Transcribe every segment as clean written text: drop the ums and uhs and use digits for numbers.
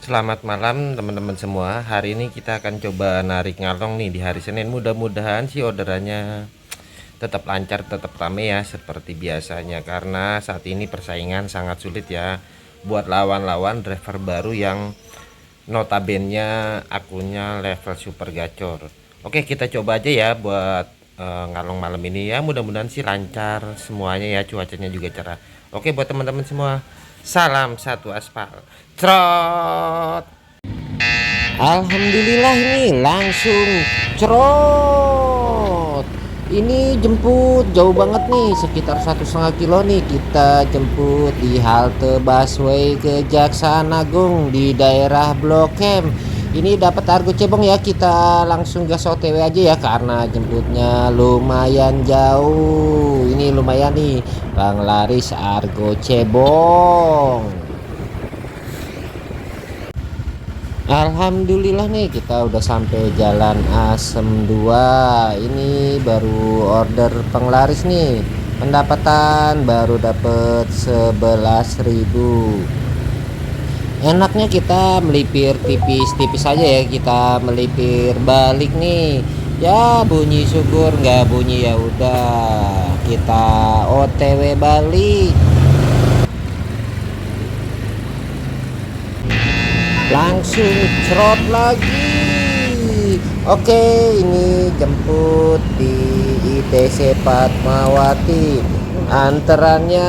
Selamat malam teman-teman semua. Hari ini kita akan coba narik ngalong nih di hari Senin. Mudah-mudahan sih orderannya tetap lancar, tetap rame ya seperti biasanya. Karena saat ini persaingan sangat sulit ya buat lawan-lawan driver baru yang notabene akunnya level super gacor. Oke, kita coba aja ya buat ngalong malam ini ya. Mudah-mudahan sih lancar semuanya ya, cuacanya juga cerah. Oke, buat teman-teman semua, salam satu aspal. Trot. Alhamdulillah nih langsung cerot. Ini jemput jauh banget nih, sekitar 1,5 kilo nih. Kita jemput di halte busway Kejaksaan Agung di daerah Blok M. Ini dapat Argo Cebong ya, kita langsung gas OTW aja ya karena jemputnya lumayan jauh. Ini lumayan nih, Bang Laris Argo Cebong. Alhamdulillah nih kita udah sampai Jalan Asem 2. Ini baru order penglaris nih. Pendapatan baru dapet 11.000. Enaknya kita melipir tipis-tipis aja ya, kita melipir balik nih. Ya bunyi syukur, nggak bunyi ya udah. Kita OTW balik. Langsung cerot lagi. Oke, ini jemput di ITC Fatmawati, anterannya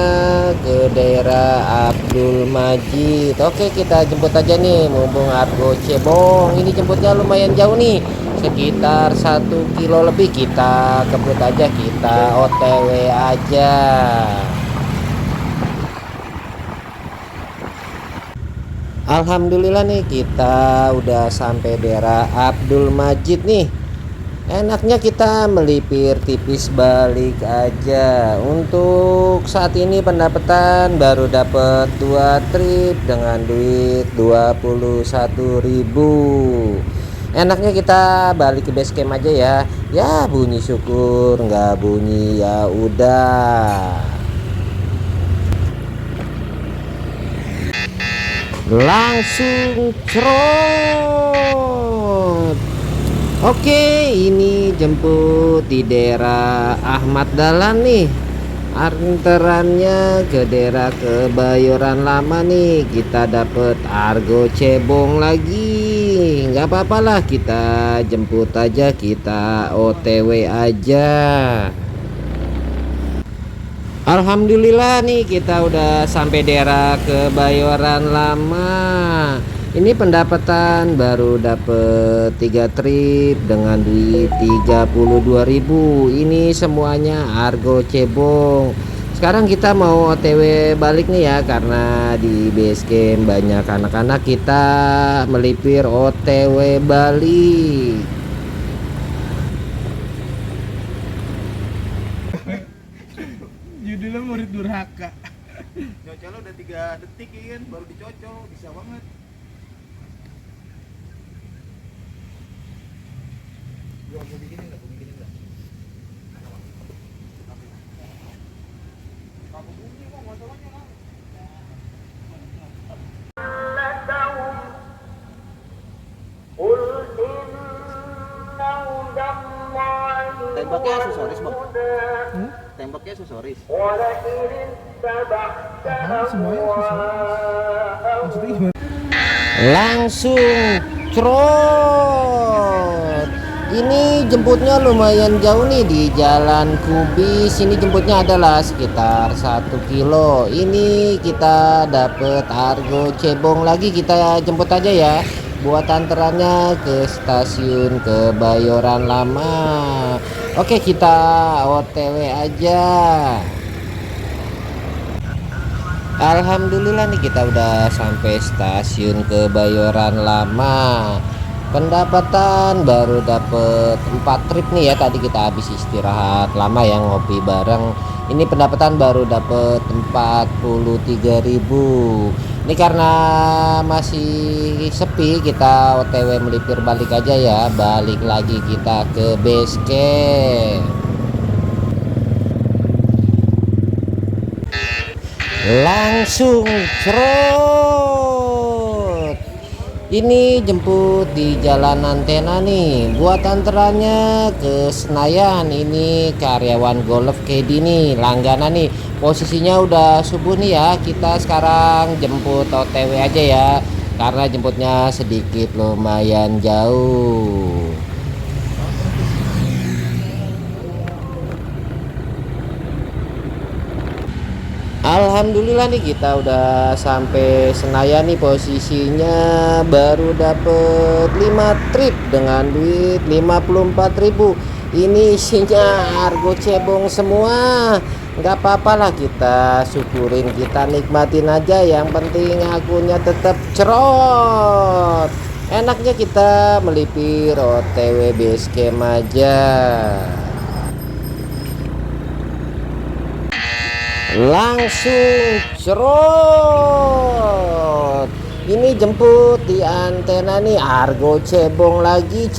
ke daerah Abdul Majid. Oke, kita jemput aja nih mumpung Argo Cebong ini jemputnya lumayan jauh nih, sekitar 1 kilo lebih. Kita kebut aja, kita OTW aja. Alhamdulillah nih kita udah sampai daerah Abdul Majid nih. Enaknya kita melipir tipis balik aja. Untuk saat ini pendapatan baru dapat 2 trip dengan duit 21.000. Enaknya kita balik ke base camp aja ya. Ya bunyi syukur, nggak bunyi ya udah. Langsung cerot. Oke, ini jemput di daerah Ahmad Dahlan nih, anterannya ke daerah Kebayoran Lama nih. Kita dapet Argo Cebong lagi, nggak apa-apa lah, kita jemput aja, kita OTW aja. Alhamdulillah nih kita udah sampai daerah Kebayoran Lama. Ini pendapatan baru dapet 3 trip dengan duit 32.000. Ini semuanya Argo Cebong. Sekarang kita mau OTW balik nih ya, karena di base camp banyak anak-anak, kita melipir OTW balik. Judulnya murid durhaka. Nyocol udah 3 detik ya kan, baru dicocol, bisa banget. Gua bikinin enggak? Kamu bunyi kok masalahnya kan. Tembaknya aksesoris bang? Tembaknya aksesoris? Semuanya aksesoris. Maksudnya gimana? Langsung cerot. Ini jemputnya lumayan jauh nih di Jalan Kubis. Ini jemputnya adalah sekitar 1 kilo. Ini kita dapet Argo Cebong lagi, kita jemput aja ya buat anterannya ke stasiun Kebayoran Lama. Oke, kita OTW aja. Alhamdulillah nih kita udah sampai stasiun Kebayoran Lama. Pendapatan baru dapet 4 trip nih ya, tadi kita habis istirahat lama ya, ngopi bareng. Ini pendapatan baru dapet 43.000. Ini karena masih sepi, kita OTW melipir balik aja ya, balik lagi kita ke base camp. Langsung cerot. Ini jemput di Jalan Antena nih. Buat anterannya ke Senayan. Ini karyawan Golf KD nih, langganan nih. Posisinya udah subuh nih ya. Kita sekarang jemput OTW aja ya. Karena jemputnya sedikit lumayan jauh. Alhamdulillah nih kita udah sampai Senayan nih, posisinya baru dapet 5 trip dengan duit 54.000. Ini isinya argo cebong semua. Nggak apa-apa lah, kita syukurin, kita nikmatin aja. Yang penting akunnya tetap cerot. Enaknya kita melipir OTW base camp aja. Langsung cerot. Ini jemput di Antena nih, argo cebong lagi,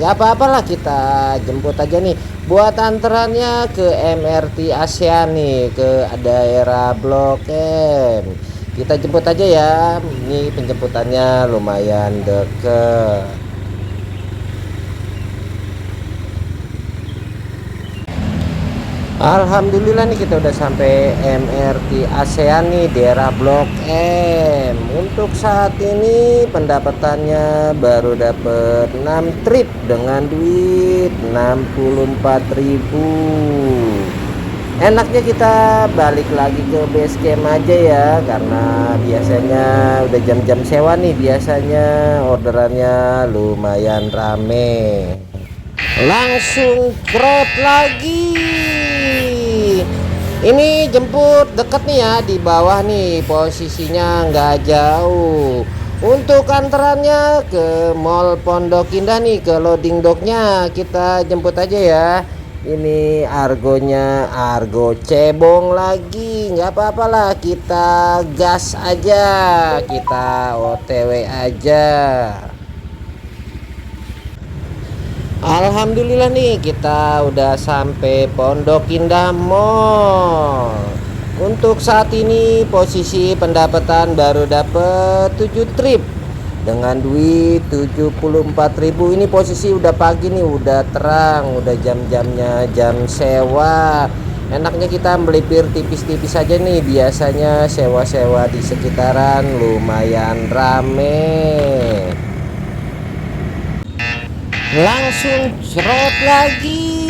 nggak apa-apa lah, kita jemput aja nih. Buat anterannya ke MRT ASEAN nih, ke daerah Blok M. Kita jemput aja ya. Ini penjemputannya lumayan deket. Alhamdulillah nih kita udah sampai MRT ASEAN nih, daerah Blok M. Untuk saat ini pendapatannya baru dapet 6 trip dengan duit 64.000. Enaknya kita balik lagi ke base camp aja ya, karena biasanya udah jam-jam sewa nih, biasanya orderannya lumayan rame. Langsung crowd lagi. Ini jemput deket nih ya, di bawah nih, posisinya nggak jauh. Untuk antarannya ke Mall Pondok Indah nih, ke loading docknya kita jemput aja ya. Ini argonya argo cebong lagi, nggak apa-apa lah, kita gas aja, kita OTW aja. Alhamdulillah nih kita udah sampai Pondok Indah Mall. Untuk saat ini posisi pendapatan baru dapet 7 trip dengan duit 74.000. Ini posisi udah pagi nih, udah terang, udah jam-jamnya jam sewa. Enaknya kita melipir tipis-tipis aja nih, biasanya sewa-sewa di sekitaran lumayan rame. Langsung cerot lagi.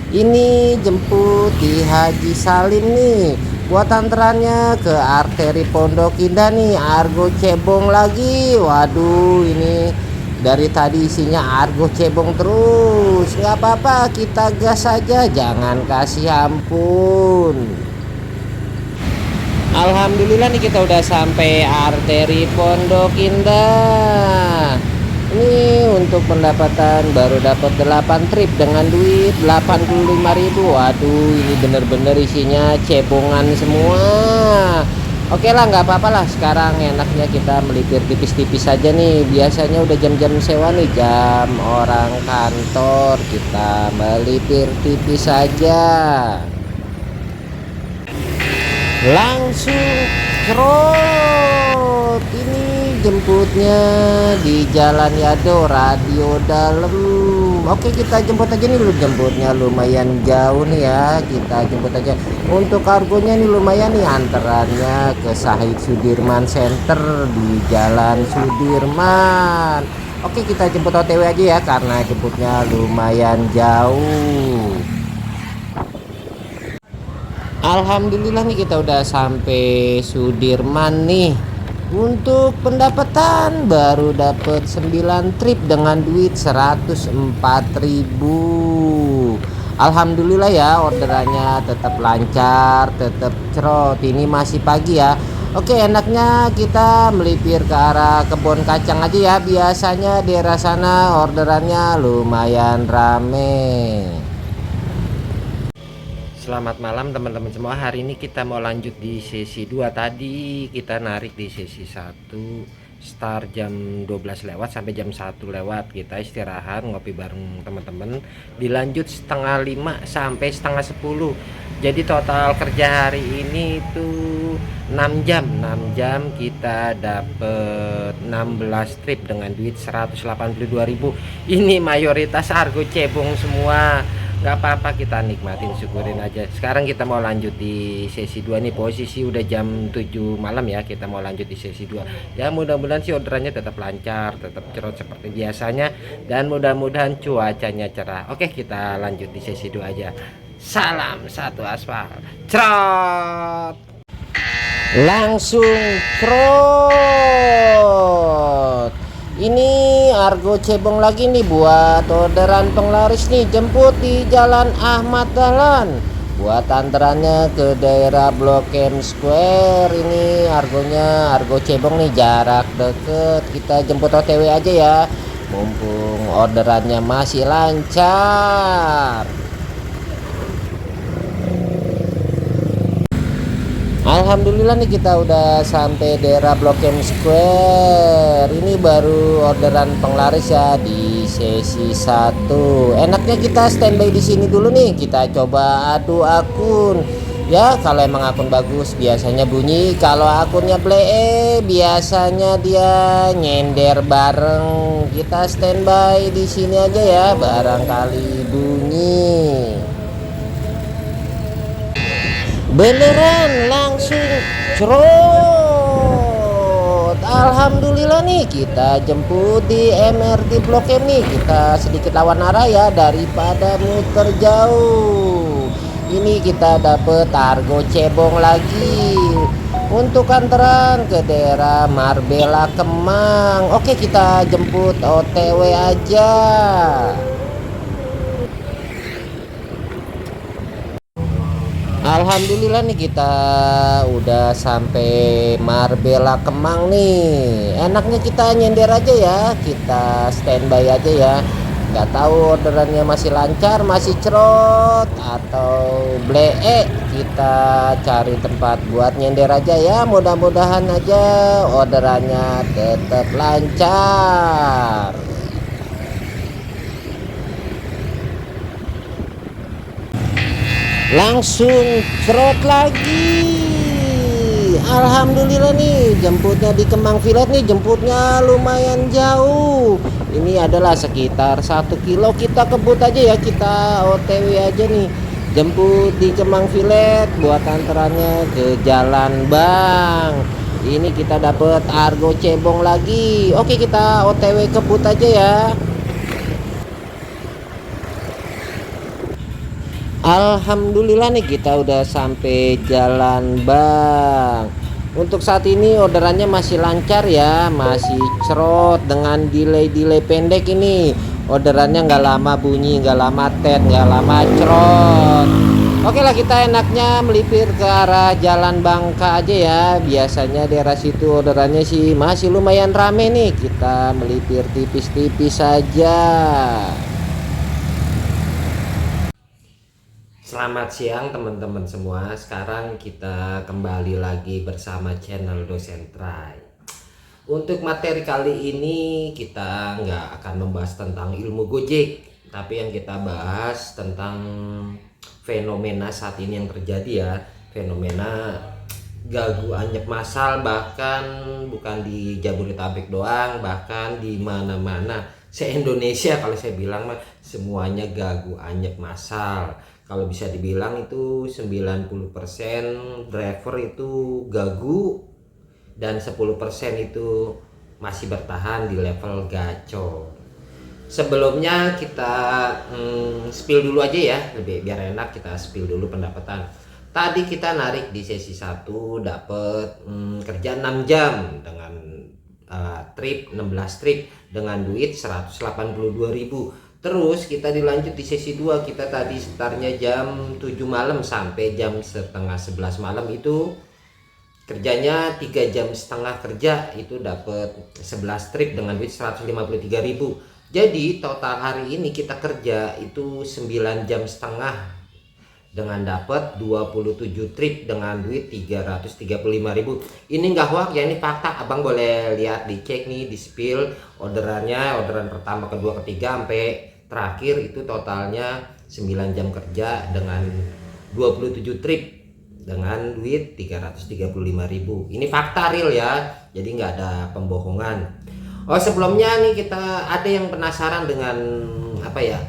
Ini jemput di Haji Salim nih. Buat anterannya ke arteri Pondok Indah nih, argo cebong lagi. Waduh, ini dari tadi isinya argo cebong terus. Nggak apa-apa, kita gas aja, jangan kasih ampun. Alhamdulillah nih kita udah sampai arteri Pondok Indah. Ini untuk pendapatan baru dapat 8 trip dengan duit 85.000. Waduh, ini bener-bener isinya cebongan semua. Oke lah, nggak apa-apa lah, sekarang enaknya kita melipir tipis-tipis aja nih. Biasanya udah jam-jam sewa nih, jam orang kantor, kita melipir tipis aja. Langsung crot. Ini jemputnya di Jalan Yado, Radio Dalam. Oke, kita jemput aja nih, jemputnya lumayan jauh nih ya, kita jemput aja. Untuk kargonya nih lumayan nih, antarannya ke Syahid Sudirman Center di Jalan Sudirman. Oke, kita jemput OTW aja ya, karena jemputnya lumayan jauh. Alhamdulillah nih kita udah sampai Sudirman nih. Untuk pendapatan baru dapat 9 trip dengan duit 104.000. Alhamdulillah ya, orderannya tetap lancar, tetap cerot. Ini masih pagi ya. Oke, enaknya kita melipir ke arah kebun kacang aja ya. Biasanya daerah sana orderannya lumayan rame. Selamat malam teman-teman semua. Hari ini kita mau lanjut di sesi 2. Tadi kita narik di sesi 1. start jam 12 lewat sampai jam 1 lewat. Kita istirahat ngopi bareng teman-teman, dilanjut setengah 5 sampai setengah 10. Jadi total kerja hari ini itu 6 jam. 6 jam kita dapat 16 trip dengan duit 182.000. Ini mayoritas argo cebong semua. Nggak apa-apa, kita nikmatin, syukurin aja. Sekarang kita mau lanjut di sesi 2 nih. Posisi udah jam 7 malam ya, kita mau lanjut di sesi 2 ya. Mudah-mudahan sih orderannya tetap lancar, tetap cerot seperti biasanya, dan mudah-mudahan cuacanya cerah. Oke, kita lanjut di sesi 2 aja. Salam satu aspal, cerot, langsung cerot. Ini argo cebong lagi nih buat orderan penglaris nih, jemput di Jalan Ahmad Dahlan. Buat antarannya ke daerah Blok M Square. Ini argonya argo cebong nih, jarak deket. Kita jemput OTW aja ya, mumpung orderannya masih lancar. Alhamdulillah nih kita udah sampai daerah Blok M Square. Ini baru orderan penglaris ya di sesi 1. Enaknya kita standby di sini dulu nih. Kita coba adu akun. Ya, kalau emang akun bagus biasanya bunyi. Kalau akunnya blee biasanya dia nyender bareng. Kita standby di sini aja ya, barangkali bunyi. Beneran langsung cerot. Alhamdulillah nih kita jemput di MRT Blok M nih. Kita sedikit lawan arah ya daripada muter jauh. Ini kita dapet argo cebong lagi untuk antaran ke daerah Marbella Kemang. Oke, kita jemput OTW aja. Alhamdulillah nih kita udah sampai Marbella Kemang nih. Enaknya kita nyender aja ya, kita standby aja ya. Nggak tahu orderannya masih lancar, masih cerot atau blee. Kita cari tempat buat nyender aja ya. Mudah-mudahan aja orderannya tetap lancar. Langsung cerot lagi. Alhamdulillah nih jemputnya di Kemang Village nih, jemputnya lumayan jauh. Ini adalah sekitar 1 kilo. Kita kebut aja ya, kita OTW aja nih, jemput di Kemang Village buat antarannya ke Jalan Bang. Ini kita dapet argo cebong lagi. Oke, kita OTW kebut aja ya. Alhamdulillah nih kita udah sampai Jalan Bang. Untuk saat ini orderannya masih lancar ya, masih cerot dengan delay pendek. Ini orderannya nggak lama bunyi, nggak lama tet, nggak lama cerot. Oke lah, kita enaknya melipir ke arah Jalan Bangka aja ya. Biasanya daerah situ orderannya sih masih lumayan rame nih. Kita melipir tipis-tipis saja. Selamat siang teman-teman semua. Sekarang kita kembali lagi bersama channel Dosen Try. Untuk materi kali ini kita nggak akan membahas tentang ilmu Gojek, tapi yang kita bahas tentang fenomena saat ini yang terjadi ya. Fenomena gagu anyep massal, bahkan bukan di Jabodetabek doang, bahkan di mana-mana se-Indonesia. Kalau saya bilang mah semuanya gagu anyep massal. Kalau bisa dibilang itu 90% driver itu gagu dan 10% itu masih bertahan di level gacor. Sebelumnya kita spill dulu aja ya, lebih biar enak, kita spill dulu pendapatan. Tadi kita narik di sesi 1 dapat kerja 6 jam dengan trip 16 trip dengan duit 182.000. Terus kita dilanjut di sesi 2. Kita tadi startnya jam 7 malam sampai jam setengah 11 malam, itu kerjanya 3 jam setengah kerja, itu dapat 11 trip dengan duit 153.000. Jadi total hari ini kita kerja itu 9 jam setengah dengan dapat 27 trip dengan duit 335.000. Ini nggak hoax ya, ini fakta. Abang boleh lihat, dicek nih, di spill orderannya, orderan pertama, kedua, ketiga sampai terakhir itu totalnya 9 jam kerja dengan 27 trip dengan duit 335.000. Ini fakta real ya, jadi nggak ada pembohongan. Oh, sebelumnya nih kita ada yang penasaran dengan apa ya,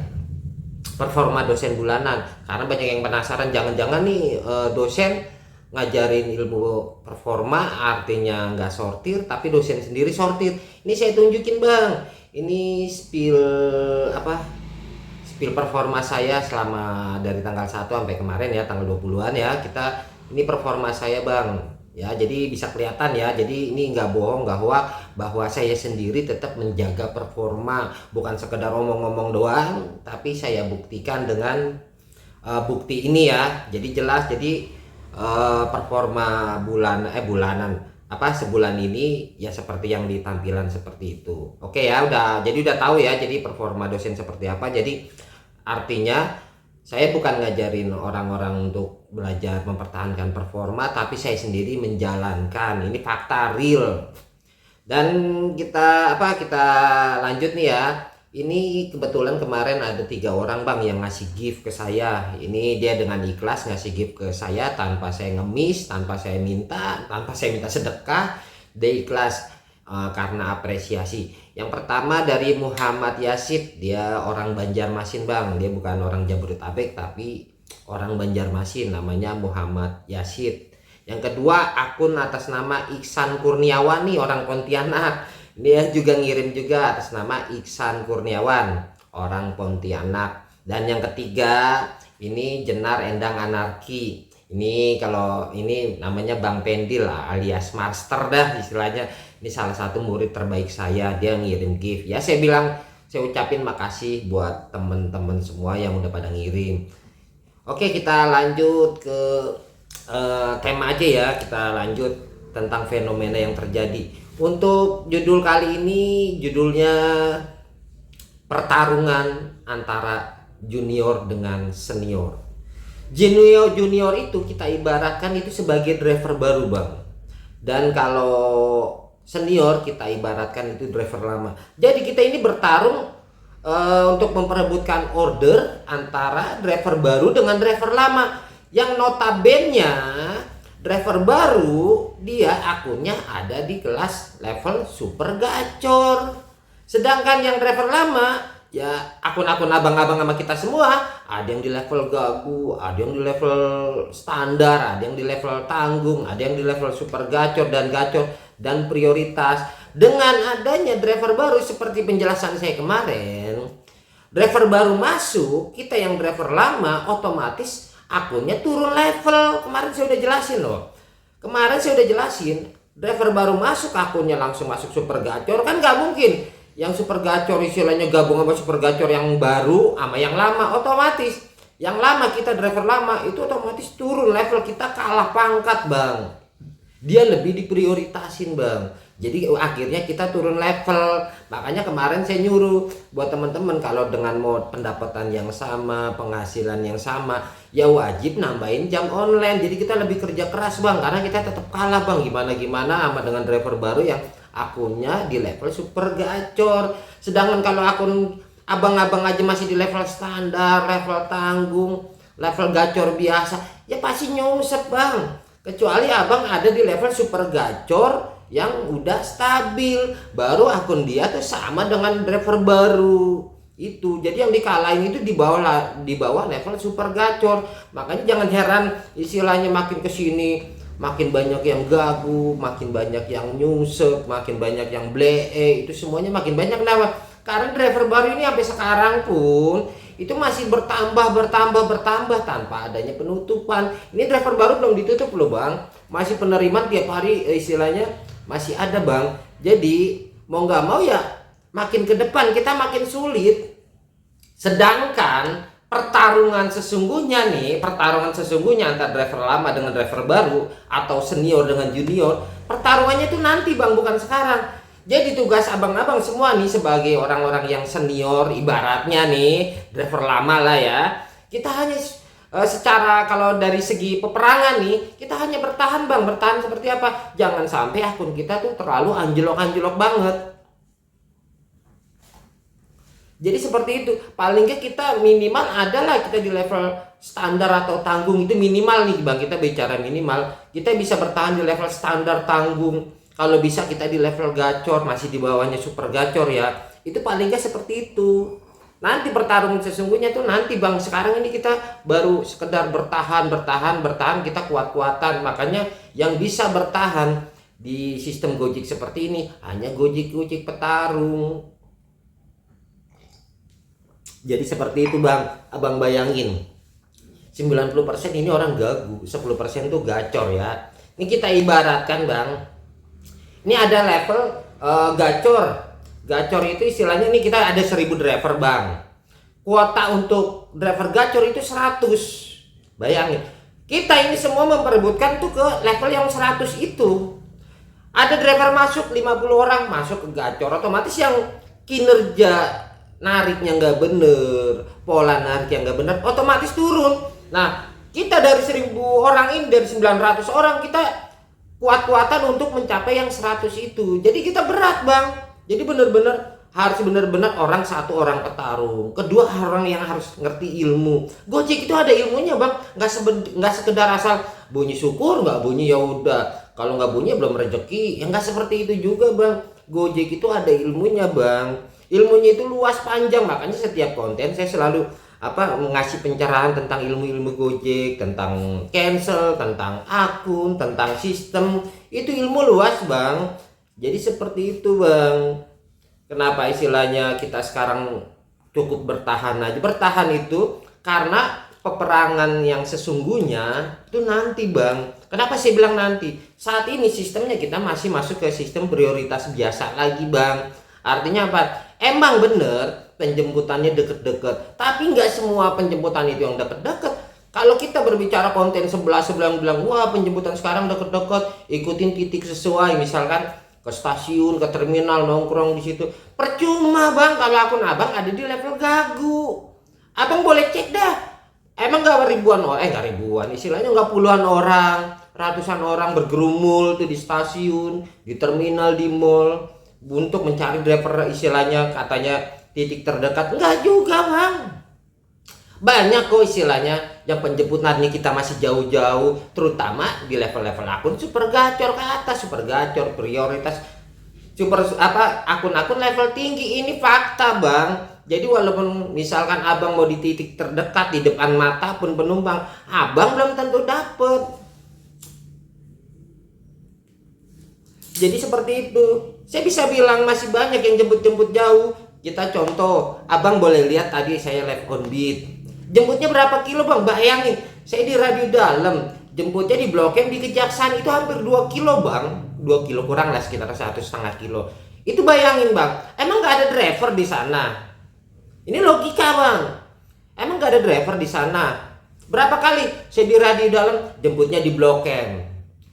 performa dosen bulanan, karena banyak yang penasaran jangan-jangan nih dosen ngajarin ilmu performa artinya nggak sortir tapi dosen sendiri sortir. Ini saya tunjukin bang, ini spill performa saya selama dari tanggal 1 sampai kemarin ya, tanggal 20-an ya, kita ini performa saya bang ya, jadi bisa kelihatan ya, jadi ini nggak bohong, nggak hoax, bahwa saya sendiri tetap menjaga performa, bukan sekedar omong-omong doang, tapi saya buktikan dengan bukti ini ya. Jadi jelas, jadi performa sebulan ini ya seperti yang di tampilan seperti itu. Oke ya, jadi udah tahu ya, jadi performa dosen seperti apa. Jadi artinya saya bukan ngajarin orang-orang untuk belajar mempertahankan performa, tapi saya sendiri menjalankan. Ini fakta real. Dan kita lanjut nih ya. Ini kebetulan kemarin ada 3 orang bang yang ngasih gift ke saya. Ini dia dengan ikhlas ngasih gift ke saya tanpa saya ngemis, tanpa saya minta sedekah. Dia ikhlas karena apresiasi. Yang pertama dari Muhammad Yasid, dia orang Banjarmasin bang, dia bukan orang Jabodetabek tapi orang Banjarmasin, namanya Muhammad Yasid. Yang kedua akun atas nama Iksan Kurniawan, nih orang Pontianak, dia juga ngirim juga atas nama Iksan Kurniawan, orang Pontianak. Dan yang ketiga ini Jenar Endang Anarki, ini kalau ini namanya Bang Pendil alias Master dah istilahnya. Ini salah satu murid terbaik saya, dia ngirim gift ya. Saya ucapin makasih buat temen-temen semua yang udah pada ngirim. Oke, kita lanjut ke tema aja ya. Kita lanjut tentang fenomena yang terjadi. Untuk judul kali ini, judulnya pertarungan antara junior dengan senior. Junior itu kita ibaratkan itu sebagai driver baru bang, dan kalau senior kita ibaratkan itu driver lama. Jadi kita ini bertarung untuk memperebutkan order antara driver baru dengan driver lama, yang notabene driver baru dia akunnya ada di kelas level super gacor, sedangkan yang driver lama ya akun-akun abang-abang sama kita semua, ada yang di level gagu, ada yang di level standar, ada yang di level tanggung, ada yang di level super gacor dan prioritas. Dengan adanya driver baru seperti penjelasan saya kemarin, driver baru masuk, kita yang driver lama otomatis akunnya turun level. Kemarin saya udah jelasin loh. Driver baru masuk akunnya langsung masuk super gacor, kan nggak mungkin. Yang super gacor istilahnya gabung sama super gacor yang baru sama yang lama, otomatis yang lama, kita driver lama itu otomatis turun level, kita kalah pangkat bang. Dia lebih diprioritasin bang. Jadi akhirnya kita turun level. Makanya kemarin saya nyuruh buat teman-teman, kalau dengan mau pendapatan yang sama, penghasilan yang sama, ya wajib nambahin jam online. Jadi kita lebih kerja keras bang, karena kita tetap kalah bang. Gimana sama dengan driver baru yang akunnya di level super gacor. Sedangkan kalau akun abang-abang aja masih di level standar, level tanggung, level gacor biasa, ya pasti nyungsep bang. Kecuali abang ada di level super gacor yang udah stabil, baru akun dia tuh sama dengan driver baru itu. Jadi yang dikalahin itu di bawah level super gacor. Makanya jangan heran istilahnya makin kesini makin banyak yang gagu, makin banyak yang nyungsep, makin banyak yang blee, itu semuanya makin banyak. Kenapa? Karena driver baru ini sampai sekarang pun itu masih bertambah tanpa adanya penutupan. Ini driver baru belum ditutup loh bang, masih penerimaan tiap hari istilahnya masih ada bang. Jadi mau nggak mau ya makin ke depan kita makin sulit. Sedangkan pertarungan sesungguhnya antara driver lama dengan driver baru atau senior dengan junior, pertarungannya itu nanti bang, bukan sekarang. Jadi tugas abang-abang semua nih sebagai orang-orang yang senior, ibaratnya nih driver lama lah ya, kita hanya secara kalau dari segi peperangan nih, kita hanya bertahan bang. Bertahan seperti apa? Jangan sampai akun kita tuh terlalu anjlok-anjlok banget. Jadi seperti itu. Paling nggak kita minimal adalah kita di level standar atau tanggung, itu minimal nih bang. Kita bicara minimal, kita bisa bertahan di level standar tanggung. Kalau bisa kita di level gacor, masih di bawahnya super gacor ya. Itu paling nggak seperti itu. Nanti pertarungan sesungguhnya tuh nanti bang. Sekarang ini kita baru sekedar bertahan, kita kuat-kuatan. Makanya yang bisa bertahan di sistem Gojek seperti ini hanya Gojek petarung. Jadi seperti itu bang. Abang bayangin 90% ini orang gagu, 10% tuh gacor ya. Ini kita ibaratkan bang, ini ada level gacor. Gacor itu istilahnya ini kita ada 1000 driver bang. Kuota untuk driver gacor itu 100. Bayangin, kita ini semua memperebutkan tuh ke level yang 100 itu. Ada driver masuk 50 orang masuk ke gacor, otomatis yang kinerja nariknya nggak bener, pola narik yang nggak bener, otomatis turun. Nah, kita dari 1000 orang ini, dari 900 orang, kita kuat-kuatan untuk mencapai yang 100 itu. Jadi kita berat bang. Jadi bener-bener harus bener-bener orang satu orang petarung. Kedua, orang yang harus ngerti ilmu. Gojek itu ada ilmunya bang. Nggak sekedar asal bunyi syukur, nggak bunyi ya udah. Kalau nggak bunyi belum rezeki. Ya nggak seperti itu juga bang. Gojek itu ada ilmunya bang. Ilmunya itu luas panjang, makanya setiap konten saya selalu ngasih pencerahan tentang ilmu-ilmu Gojek, tentang cancel, tentang akun, tentang sistem. Itu ilmu luas bang. Jadi seperti itu bang. Kenapa istilahnya kita sekarang cukup bertahan aja. Bertahan itu karena peperangan yang sesungguhnya itu nanti bang. Kenapa saya bilang nanti? Saat ini sistemnya kita masih masuk ke sistem prioritas biasa lagi bang. Artinya apa? Emang bener penjemputannya deket-deket, tapi nggak semua penjemputan itu yang deket-deket. Kalau kita berbicara konten sebelah bilang, wah penjemputan sekarang deket-deket, ikutin titik sesuai, misalkan ke stasiun, ke terminal, nongkrong di situ. Percuma bang kalau akun abang ada di level gagu. Abang boleh cek dah. Emang nggak ribuan orang, nggak ribuan, istilahnya nggak puluhan orang, ratusan orang bergerumul tuh di stasiun, di terminal, di mall, untuk mencari driver istilahnya katanya titik terdekat. Enggak juga bang. Banyak kok istilahnya yang penjemputannya kita masih jauh-jauh, terutama di level-level akun super gacor ke atas, super gacor prioritas super akun-akun level tinggi. Ini fakta bang. Jadi walaupun misalkan abang mau di titik terdekat di depan mata pun penumpang, abang belum tentu dapet. Jadi seperti itu. Saya bisa bilang masih banyak yang jemput-jemput jauh. Kita contoh, abang boleh lihat tadi saya live on beat. Jemputnya berapa kilo bang? Bayangin, saya di radio dalam, jemputnya di Blok M di Kejaksaan itu hampir 2 kilo bang. 2 kilo kurang lah, sekitar 1,5 kilo. Itu bayangin bang, emang gak ada driver di sana? Ini logika bang. Emang gak ada driver di sana? Berapa kali saya di radio dalam, jemputnya di Blok M.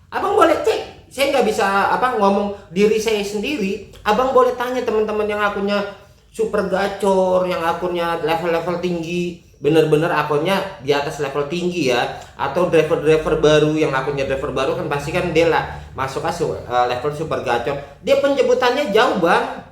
Abang boleh cek. Saya nggak bisa ngomong diri saya sendiri. Abang boleh tanya teman-teman yang akunnya super gacor, yang akunnya level-level tinggi, bener-bener akunnya di atas level tinggi ya, atau driver-driver baru yang akunnya driver baru kan pasti kan dia lah masuk ke level super gacor. Dia penjemputannya jauh bang.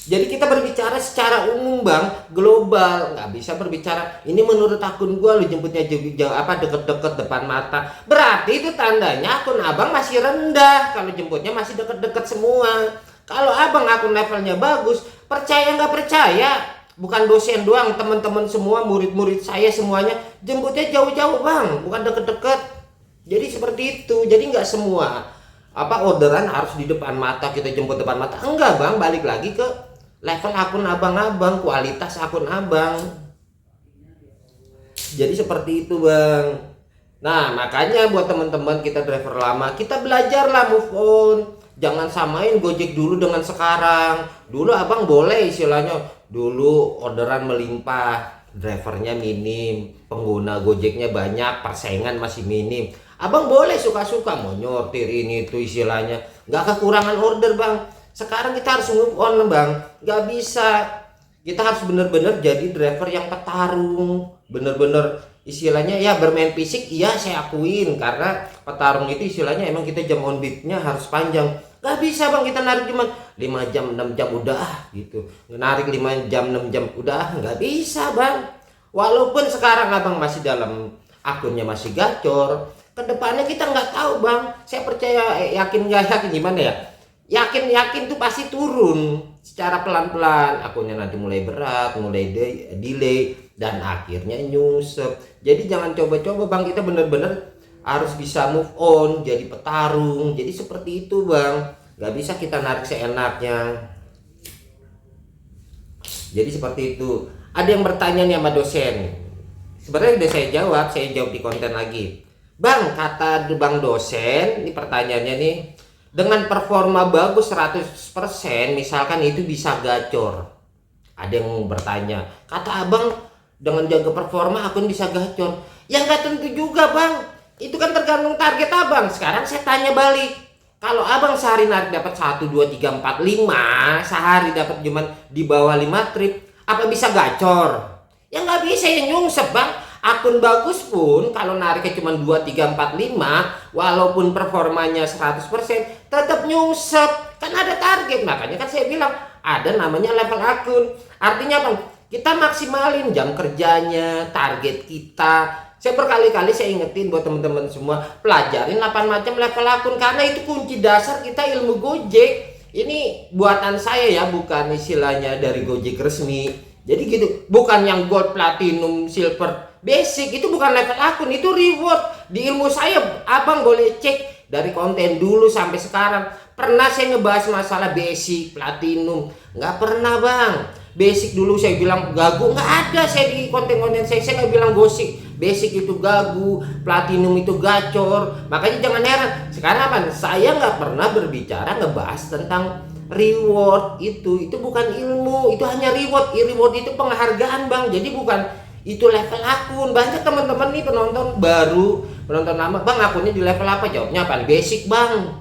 Jadi kita berbicara secara umum bang, global, nggak bisa berbicara ini menurut akun gua lu jemputnya jauh deket-deket depan mata. Berarti itu tandanya akun abang masih rendah kalau jemputnya masih deket-deket semua. Kalau abang akun levelnya bagus, percaya nggak percaya, bukan dosen doang, teman-teman semua, murid-murid saya semuanya jemputnya jauh-jauh bang, bukan deket-deket. Jadi seperti itu. Jadi nggak semua orderan harus di depan mata, kita jemput depan mata. Enggak bang, balik lagi ke level akun abang-abang, kualitas akun abang. Jadi seperti itu bang. Nah makanya buat teman-teman kita driver lama, kita belajarlah move on. Jangan samain Gojek dulu dengan sekarang. Dulu abang boleh istilahnya, dulu orderan melimpah, drivernya minim, pengguna Gojeknya banyak, persaingan masih minim. Abang boleh suka-suka mau nyortir ini itu istilahnya, nggak kekurangan order bang. Sekarang kita harus move on bang, nggak bisa Kita harus bener-bener jadi driver yang petarung, bener-bener istilahnya ya bermain fisik. Iya saya akuin, karena petarung itu istilahnya emang kita jam on beatnya harus panjang. Gak bisa bang kita narik cuma 5 jam 6 jam udah gitu, narik 5 jam 6 jam udah, nggak bisa bang. Walaupun sekarang abang masih dalam akunnya masih gacor, kedepannya kita nggak tahu bang. Saya percaya, yakin nggak yakin gimana ya, yakin tuh pasti turun secara pelan-pelan, akunnya nanti mulai berat, mulai delay, dan akhirnya nyusep. Jadi jangan coba-coba bang, kita bener-bener harus bisa move on, jadi petarung. Jadi seperti itu bang, nggak bisa kita narik seenaknya. Jadi seperti itu. Ada yang bertanya nih sama dosen, sebenarnya udah saya jawab di konten lagi bang. Kata bang dosen, ini pertanyaannya nih, dengan performa bagus 100% misalkan itu bisa gacor. Ada yang bertanya, kata abang dengan jaga performa akun bisa gacor. Ya nggak tentu juga bang, itu kan tergantung target abang. Sekarang saya tanya balik, kalau abang sehari narik dapat 1, 2, 3, 4, 5, sehari dapat cuman di bawah 5 trip, apa bisa gacor? Ya nggak bisa, yang nyungsep bang. Akun bagus pun kalau nariknya cuma 2, 3, 4, 5, walaupun performanya 100% tetap nyungsep. Kan ada target, makanya kan saya bilang ada namanya level akun. Artinya bang, kita maksimalin jam kerjanya, target kita. Saya berkali-kali saya ingetin buat teman-teman semua, pelajarin 8 macam level akun, karena itu kunci dasar kita ilmu Gojek. Ini buatan saya ya, bukan istilahnya dari Gojek resmi. Jadi gitu, bukan yang gold, platinum, silver, basic. Itu bukan level akun, itu reward. Di ilmu saya, abang boleh cek dari konten dulu sampai sekarang. Pernah saya ngebahas masalah basic, platinum? Nggak pernah bang. Basic dulu saya bilang gagu, nggak ada saya di konten-konten saya nggak bilang gosip. Basic itu gagu, platinum itu gacor. Makanya jangan heran, sekarang apa? Saya nggak pernah berbicara ngebahas tentang reward. Itu bukan ilmu, itu hanya reward. Reward itu penghargaan bang, jadi bukan itu level akun. Banyak teman-teman nih penonton baru, penonton lama, bang akunnya di level apa? Jawabnya apa? Basic bang.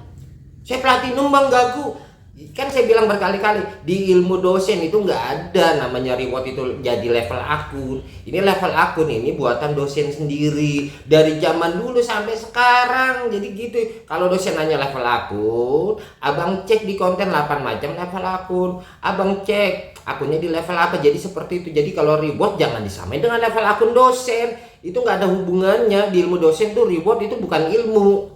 Saya platinum bang, gagu. Kan saya bilang berkali-kali, di ilmu dosen itu nggak ada namanya reward itu jadi level akun. Ini level akun ini buatan dosen sendiri dari zaman dulu sampai sekarang. Jadi gitu, kalau dosen nanya level akun, abang cek di konten 8 macam level akun, abang cek akunnya di level apa. Jadi seperti itu. Jadi kalau reward jangan disamain dengan level akun dosen, itu nggak ada hubungannya. Di ilmu dosen tuh reward itu bukan ilmu.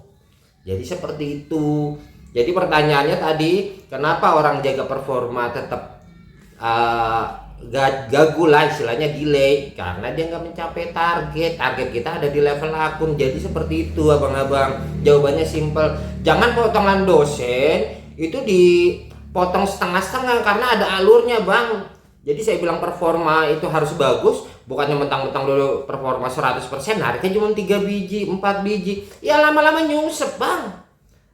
Jadi seperti itu. Jadi pertanyaannya tadi, kenapa orang jaga performa tetap gagu lah istilahnya, delay? Karena dia nggak mencapai target. Target kita ada di level akun. Jadi seperti itu abang-abang. Jawabannya simple. Jangan potongan dosen itu dipotong setengah-setengah, karena ada alurnya bang. Jadi saya bilang performa itu harus bagus, bukannya mentang-mentang dulu performa 100%, nariknya cuma 3 biji, 4 biji. Ya lama-lama nyungsep bang.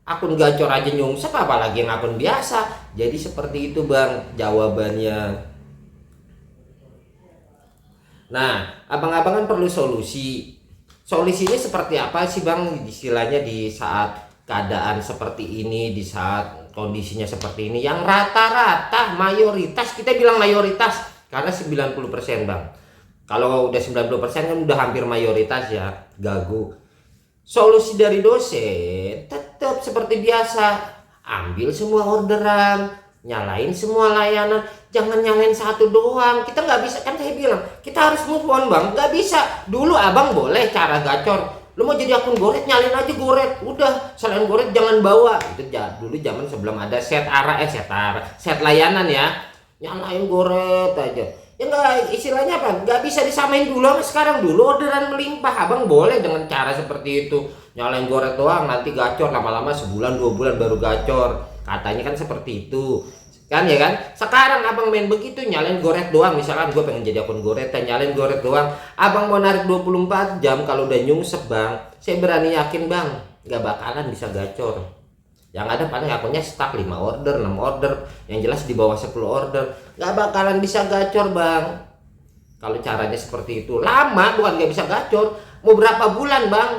Akun gacor aja nyungsep, apalagi yang akun biasa. Jadi seperti itu bang jawabannya. Nah abang-abang kan perlu solusi. Solusinya seperti apa sih bang istilahnya di saat keadaan seperti ini, di saat kondisinya seperti ini, yang rata-rata mayoritas, kita bilang mayoritas karena 90% bang. Kalau udah 90% kan udah hampir mayoritas ya gagu. Solusi dari dosen tetap seperti biasa, ambil semua orderan, nyalain semua layanan, jangan nyalain satu doang. Kita nggak bisa, kan saya bilang kita harus move on bang, nggak bisa. Dulu abang boleh cara gacor, lu mau jadi akun goret nyalain aja goret, udah. Selain goret jangan bawa. Itu dulu zaman sebelum ada set layanan ya, nyalain goret aja. Ya nggak, istilahnya apa, nggak bisa disamain dulu sama sekarang. Dulu orderan melimpah, abang boleh dengan cara seperti itu, nyalain goret doang, nanti gacor lama-lama sebulan 2 bulan baru gacor, katanya kan seperti itu kan ya kan. Sekarang abang main begitu, nyalain goret doang. Misalkan gue pengen jadi akun goret, nyalain goret doang, abang mau narik 24 jam, kalau udah nyungsep bang, saya berani yakin bang nggak bakalan bisa gacor. Yang ada paling akunnya stuck 5 order, 6 order, yang jelas di bawah 10 order, nggak bakalan bisa gacor bang. Kalau caranya seperti itu lama, bukan nggak bisa gacor, mau berapa bulan bang.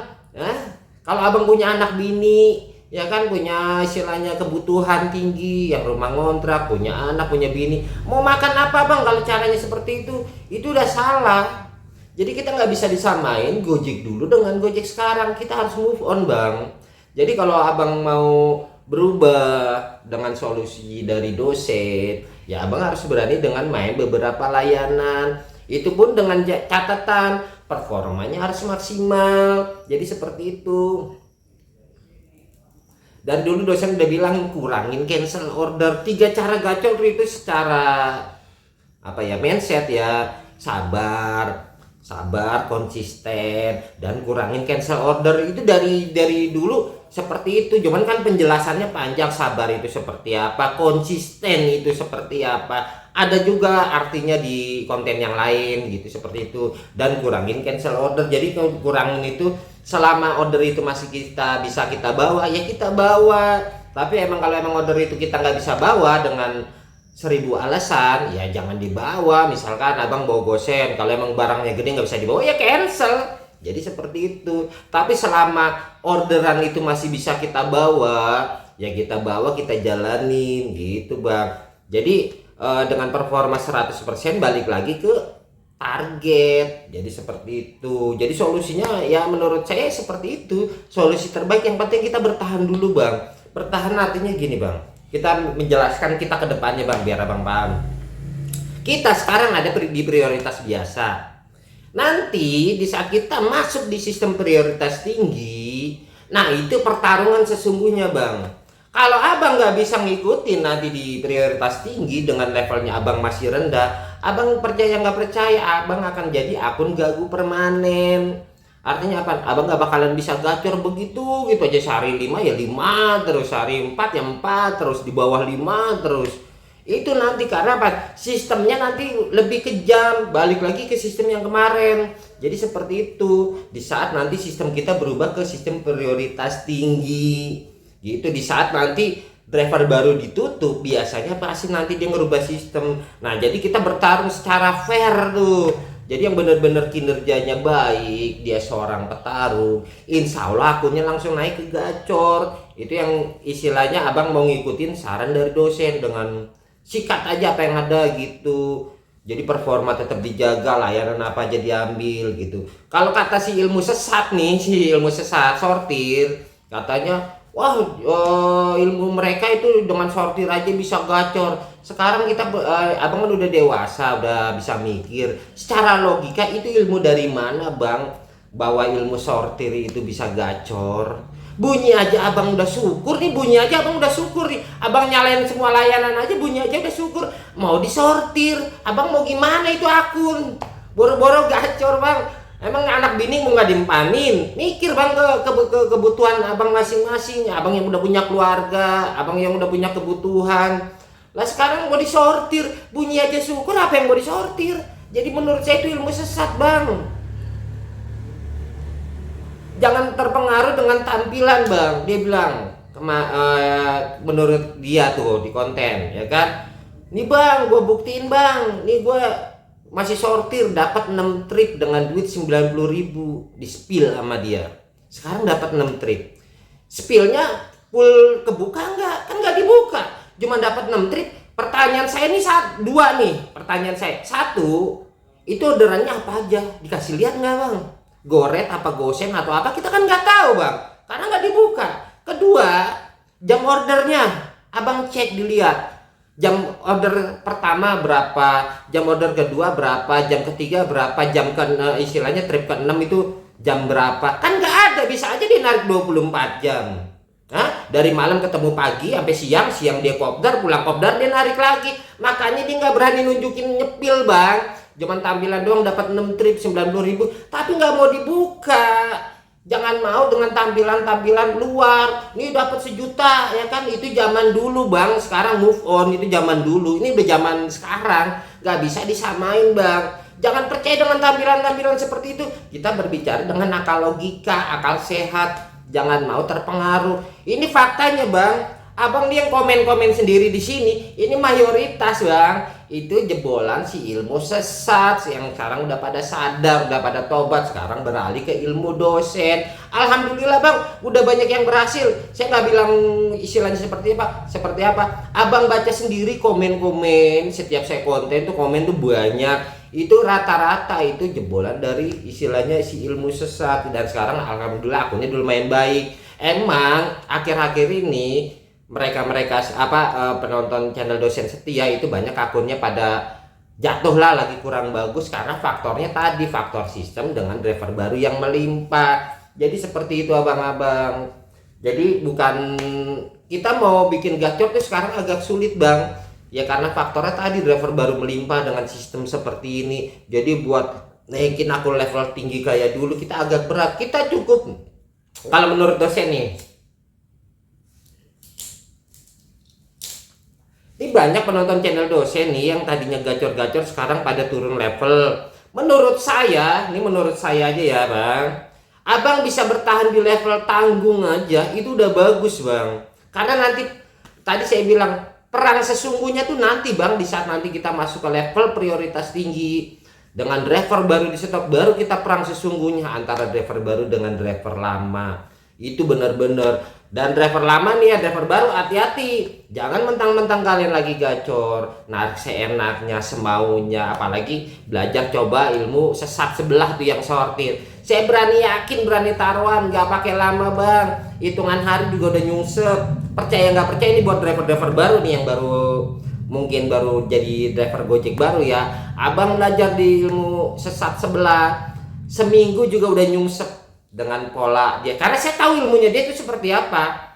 Kalau abang punya anak bini, ya kan, punya istilahnya kebutuhan tinggi, yang rumah ngontrak, punya anak, punya bini, mau makan apa bang kalau caranya seperti itu udah salah. Jadi kita nggak bisa disamain Gojek dulu dengan Gojek sekarang, kita harus move on bang. Jadi kalau abang mau berubah dengan solusi dari dosen, ya abang harus berani dengan main beberapa layanan, itu pun dengan catatan performanya harus maksimal. Jadi seperti itu. Dan dulu dosen udah bilang kurangin cancel order. 3 cara gacor itu secara apa ya, mindset ya, sabar, konsisten, dan kurangin cancel order. Itu dari dulu seperti itu. Cuman kan penjelasannya panjang. Sabar itu seperti apa, konsisten itu seperti apa, ada juga artinya di konten yang lain gitu, seperti itu. Dan kurangin cancel order. Jadi kurangin itu selama order itu masih bisa kita bawa, ya kita bawa. Tapi kalau order itu kita nggak bisa bawa dengan 1000 alasan, ya jangan dibawa. Misalkan abang bawa gosen, kalau emang barangnya gede nggak bisa dibawa, ya cancel. Jadi seperti itu. Tapi selama orderan itu masih bisa kita bawa, ya kita bawa, kita jalanin gitu bang. Jadi dengan performa 100% balik lagi ke target. Jadi seperti itu. Jadi solusinya ya menurut saya seperti itu, solusi terbaik. Yang penting kita bertahan dulu bang. Bertahan artinya gini bang, kita menjelaskan kita ke depannya bang, biar abang paham. Kita sekarang ada di prioritas biasa. Nanti di saat kita masuk di sistem prioritas tinggi, nah itu pertarungan sesungguhnya bang. Kalau abang nggak bisa ngikutin nanti di prioritas tinggi dengan levelnya abang masih rendah, abang percaya nggak percaya, abang akan jadi akun gagu permanen. Artinya apa? Abang nggak bakalan bisa gacor begitu gitu aja, sehari 5 ya 5 terus, sehari 4 ya 4 terus, di bawah 5 terus. Itu nanti karena apa? Sistemnya nanti lebih kejam, balik lagi ke sistem yang kemarin. Jadi seperti itu. Di saat nanti sistem kita berubah ke sistem prioritas tinggi gitu, di saat nanti driver baru ditutup, biasanya pasti nanti dia ngerubah sistem. Nah jadi kita bertarung secara fair tuh. Jadi yang benar-benar kinerjanya baik, dia seorang petarung, insya Allah akunnya langsung naik ke gacor. Itu yang istilahnya abang mau ngikutin saran dari dosen, dengan sikat aja apa yang ada gitu. Jadi performa tetap dijaga, layanan apa aja diambil gitu. Kalau kata si ilmu sesat nih, si ilmu sesat sortir, katanya wah ilmu mereka itu dengan sortir aja bisa gacor. Sekarang kita abang kan udah dewasa, udah bisa mikir secara logika, itu ilmu dari mana bang, bahwa ilmu sortir itu bisa gacor? Bunyi aja abang udah syukur nih, bunyi aja abang udah syukur nih. Abang nyalain semua layanan aja, bunyi aja udah syukur. Mau disortir, abang mau gimana itu akun? Boro-boro gacor bang. Emang anak bini mau nggak dimpanin? Mikir bang ke kebutuhan abang masing-masing. Abang yang udah punya keluarga, abang yang udah punya kebutuhan. Lah sekarang mau disortir, bunyi aja syukur, apa yang mau disortir? Jadi menurut saya itu ilmu sesat bang. Jangan terpengaruh dengan tampilan bang. Dia bilang menurut dia tuh di konten, ya kan? Nih bang, gue buktiin bang. Nih gue masih sortir, dapat 6 trip dengan duit 90.000 di spill sama dia. Sekarang dapat 6 trip. Spillnya full kebuka enggak? Kan enggak dibuka. Cuma dapat 6 trip. Pertanyaan saya nih dua nih. Pertanyaan saya, satu, itu orderannya apa aja? Dikasih lihat nggak bang? Goret apa gosen atau apa? Kita kan nggak tahu bang, karena nggak dibuka. Kedua, jam ordernya, abang cek dilihat. Jam order pertama berapa, jam order kedua berapa, jam ketiga berapa, jam istilahnya trip ke-6 itu jam berapa. Kan nggak ada, bisa aja dia narik 24 jam. Hah? Dari malam ketemu pagi sampai siang dia kopdar, pulang kopdar dia narik lagi. Makanya dia nggak berani nunjukin nyepil bang. Cuman tampilan doang dapat 6 trip 90.000, tapi nggak mau dibuka. Jangan mau dengan tampilan-tampilan luar. Ini dapat 1 juta, ya kan? Itu zaman dulu bang. Sekarang move on, itu zaman dulu. Ini udah zaman sekarang. Gak bisa disamain bang. Jangan percaya dengan tampilan-tampilan seperti itu. Kita berbicara dengan akal logika, akal sehat. Jangan mau terpengaruh. Ini faktanya bang. Abang dia yang komen-komen sendiri di sini. Ini mayoritas bang. itu jebolan si ilmu sesat yang sekarang udah pada sadar, udah pada tobat, sekarang beralih ke ilmu dosen. Alhamdulillah bang, udah banyak yang berhasil. Saya nggak bilang istilahnya seperti apa. Abang baca sendiri komen-komen setiap saya konten tuh, komen tuh banyak. Itu rata-rata itu jebolan dari istilahnya si ilmu sesat, dan sekarang alhamdulillah akunnya udah lumayan baik. Emang akhir-akhir ini mereka penonton channel dosen setia itu banyak akunnya pada jatuh lah, lagi kurang bagus karena faktornya tadi, faktor sistem dengan driver baru yang melimpah. Jadi seperti itu abang-abang. Jadi bukan kita mau bikin gacor tuh sekarang agak sulit bang, ya karena faktornya tadi driver baru melimpah dengan sistem seperti ini. Jadi buat naikin akun level tinggi kayak dulu kita agak berat. Kita cukup, kalau menurut dosen nih, ini banyak penonton channel dosen nih yang tadinya gacor-gacor sekarang pada turun level. Menurut saya aja ya bang, abang bisa bertahan di level tanggung aja itu udah bagus bang. Karena nanti tadi saya bilang perang sesungguhnya tuh nanti bang, di saat nanti kita masuk ke level prioritas tinggi dengan driver baru di stop, baru kita perang sesungguhnya antara driver baru dengan driver lama. Itu benar-benar. Dan driver lama nih ya, driver baru hati-hati, jangan mentang-mentang kalian lagi gacor narik seenaknya semaunya, apalagi belajar coba ilmu sesat sebelah tuh yang sortir. Saya berani yakin, berani taruhan, nggak pakai lama bang, hitungan hari juga udah nyungsep. Percaya nggak percaya, ini buat driver-driver baru nih yang mungkin baru jadi driver Gojek baru ya. Abang belajar di ilmu sesat sebelah seminggu juga udah nyungsep dengan pola dia, karena saya tahu ilmunya dia itu seperti apa.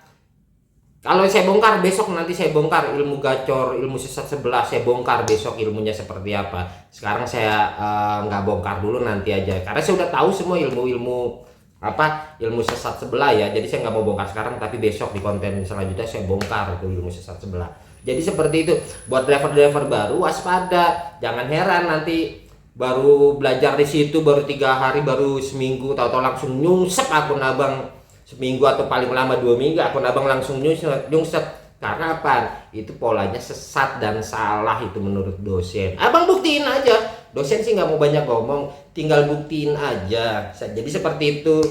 Kalau saya bongkar besok, nanti saya bongkar ilmu gacor, ilmu sesat sebelah, saya bongkar besok ilmunya seperti apa. Sekarang saya nggak bongkar dulu, nanti aja, karena saya udah tahu semua ilmu sesat sebelah ya. Jadi saya nggak mau bongkar sekarang, tapi besok di konten selanjutnya saya bongkar itu ilmu sesat sebelah. Jadi seperti itu, buat driver-driver baru waspada, jangan heran nanti baru belajar di situ baru 3 hari, baru seminggu, tahu-tahu langsung nyungsep akun abang. Seminggu atau paling lama 2 minggu akun abang langsung nyungsep. Karena apa? Itu polanya sesat dan salah itu menurut dosen. Abang buktiin aja. Dosen sih nggak mau banyak ngomong, tinggal buktiin aja. Jadi seperti itu.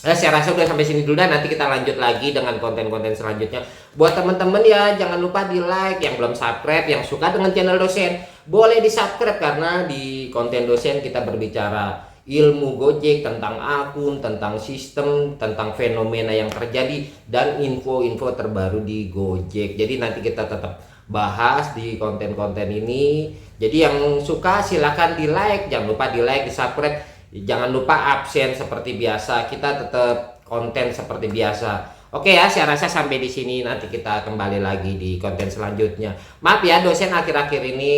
Saya rasa udah sampai sini dulu, dan nanti kita lanjut lagi dengan konten-konten selanjutnya. Buat teman-teman ya, jangan lupa di like, yang belum subscribe, yang suka dengan channel dosen boleh di subscribe, karena di konten dosen kita berbicara ilmu Gojek, tentang akun, tentang sistem, tentang fenomena yang terjadi, dan info-info terbaru di Gojek. Jadi nanti kita tetap bahas di konten-konten ini. Jadi yang suka silahkan di like, jangan lupa di like, di subscribe. Jangan lupa absen seperti biasa, kita tetap konten seperti biasa. Oke ya, saya rasa sampai di sini, nanti kita kembali lagi di konten selanjutnya. Maaf ya dosen, akhir-akhir ini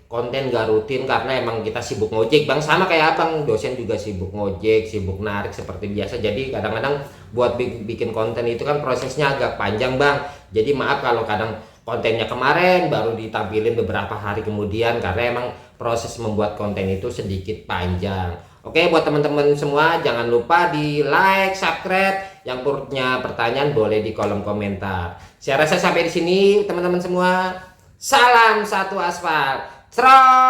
konten gak rutin karena emang kita sibuk ngojek bang, sama kayak abang, dosen juga sibuk ngojek, sibuk narik seperti biasa. Jadi kadang-kadang buat bikin konten itu kan prosesnya agak panjang bang. Jadi maaf kalau kadang kontennya kemarin baru ditampilin beberapa hari kemudian, karena emang proses membuat konten itu sedikit panjang. Oke, buat teman-teman semua jangan lupa di like, subscribe. Yang punya pertanyaan boleh di kolom komentar. Saya rasa sampai di sini teman-teman semua. Salam satu aspal. Cerot.